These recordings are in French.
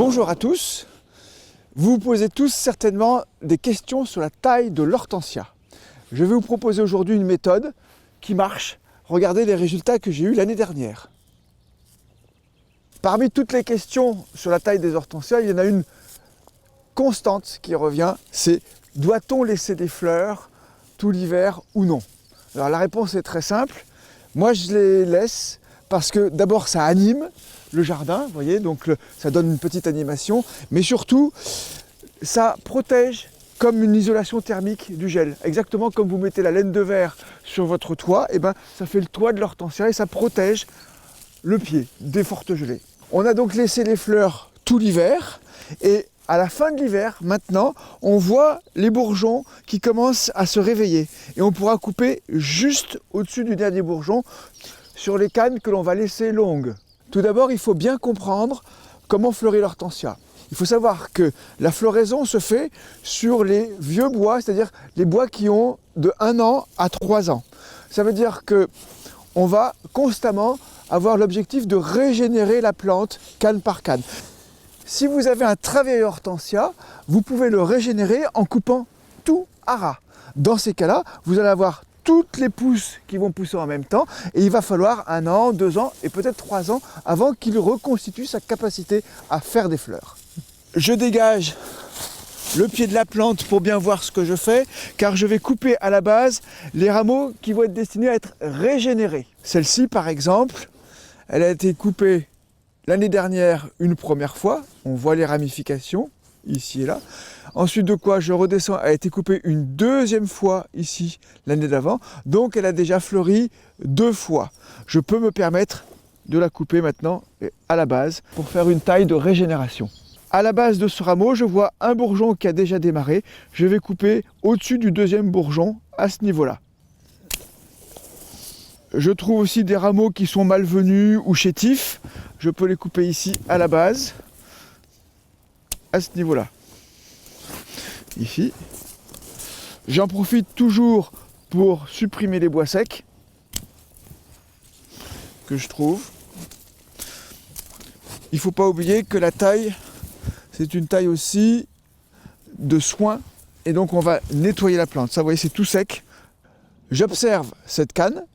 Bonjour à tous. Vous vous posez tous certainement des questions sur la taille de l'hortensia. Je vais vous proposer aujourd'hui une méthode qui marche. Regardez les résultats que j'ai eus l'année dernière. Parmi toutes les questions sur la taille des hortensias, il y en a une constante qui revient, c'est doit-on laisser des fleurs tout l'hiver ou non? Alors la réponse est très simple. Moi je les laisse parce que d'abord ça anime le jardin, vous voyez, donc ça donne une petite animation, mais surtout ça protège comme une isolation thermique du gel. Exactement comme vous mettez la laine de verre sur votre toit, et ben ça fait le toit de l'hortensia et ça protège le pied des fortes gelées. On a donc laissé les fleurs tout l'hiver et à la fin de l'hiver, maintenant, on voit les bourgeons qui commencent à se réveiller et on pourra couper juste au-dessus du dernier bourgeon sur les cannes que l'on va laisser longues. Tout d'abord, il faut bien comprendre comment fleurit l'hortensia. Il faut savoir que la floraison se fait sur les vieux bois, c'est-à-dire les bois qui ont de 1 an à 3 ans. Ça veut dire qu'on va constamment avoir l'objectif de régénérer la plante canne par canne. Si vous avez un très vieil hortensia, vous pouvez le régénérer en coupant tout à ras. Dans ces cas-là, vous allez avoir toutes les pousses qui vont pousser en même temps et il va falloir 1 an, 2 ans et peut-être 3 ans avant qu'il reconstitue sa capacité à faire des fleurs. Je dégage le pied de la plante pour bien voir ce que je fais, car je vais couper à la base les rameaux qui vont être destinés à être régénérés. Celle-ci par exemple, elle a été coupée l'année dernière une première fois, on voit les ramifications ici et là. Ensuite de quoi je redescends, elle a été coupée une deuxième fois ici l'année d'avant, donc elle a déjà fleuri 2 fois. Je peux me permettre de la couper maintenant à la base pour faire une taille de régénération. À la base de ce rameau, je vois un bourgeon qui a déjà démarré. Je vais couper au-dessus du deuxième bourgeon à ce niveau-là. Je trouve aussi des rameaux qui sont malvenus ou chétifs. Je peux les couper ici à la base, à ce niveau-là. Ici. J'en profite toujours pour supprimer les bois secs que je trouve. Il ne faut pas oublier que la taille, c'est une taille aussi de soin. Et donc on va nettoyer la plante. Ça, vous voyez, c'est tout sec. J'observe cette canne.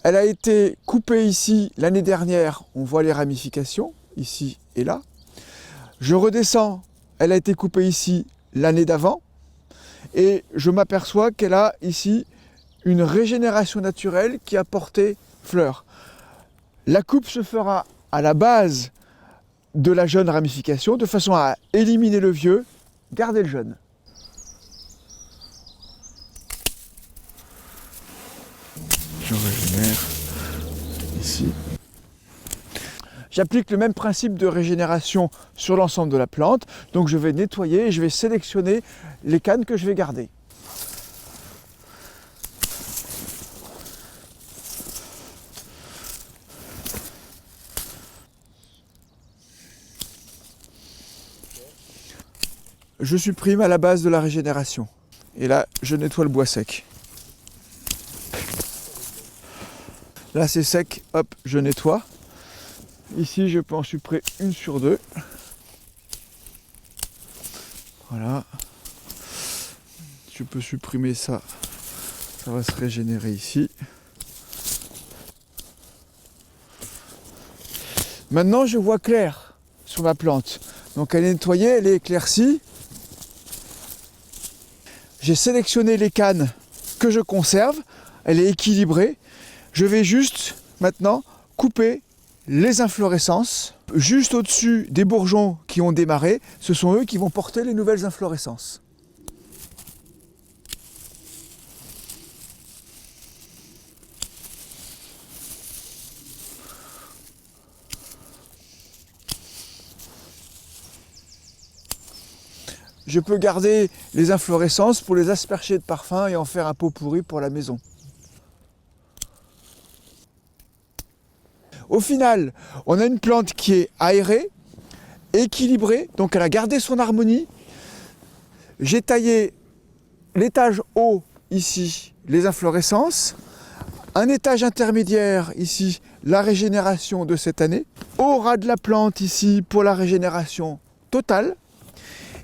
Elle a été coupée ici l'année dernière, on voit les ramifications, ici et là. Je redescends, elle a été coupée ici l'année d'avant, et je m'aperçois qu'elle a ici une régénération naturelle qui a porté fleurs. La coupe se fera à la base de la jeune ramification, de façon à éliminer le vieux, garder le jeune. Je régénère ici. J'applique le même principe de régénération sur l'ensemble de la plante. Donc je vais nettoyer et je vais sélectionner les cannes que je vais garder. Je supprime à la base de la régénération. Et là, je nettoie le bois sec. Là c'est sec, hop, je nettoie. Ici je peux en supprimer 1 sur 2. Voilà. Je peux supprimer ça. Ça va se régénérer ici. Maintenant je vois clair sur ma plante. Donc elle est nettoyée, elle est éclaircie. J'ai sélectionné les cannes que je conserve. Elle est équilibrée. Je vais juste maintenant couper les inflorescences. Juste au-dessus des bourgeons qui ont démarré, ce sont eux qui vont porter les nouvelles inflorescences. Je peux garder les inflorescences pour les asperger de parfum et en faire un pot pourri pour la maison. Au final, on a une plante qui est aérée, équilibrée, donc elle a gardé son harmonie. J'ai taillé l'étage haut, ici, les inflorescences. Un étage intermédiaire, ici, la régénération de cette année, au ras de la plante ici pour la régénération totale.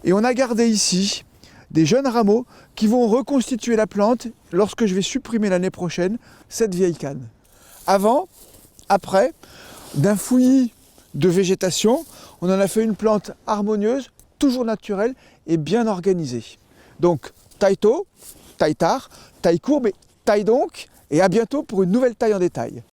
Et on a gardé ici des jeunes rameaux qui vont reconstituer la plante lorsque je vais supprimer l'année prochaine cette vieille canne. Avant, après, d'un fouillis de végétation, on en a fait une plante harmonieuse, toujours naturelle et bien organisée. Donc taille tôt, taille tard, taille courbe et taille donc, et à bientôt pour une nouvelle taille en détail.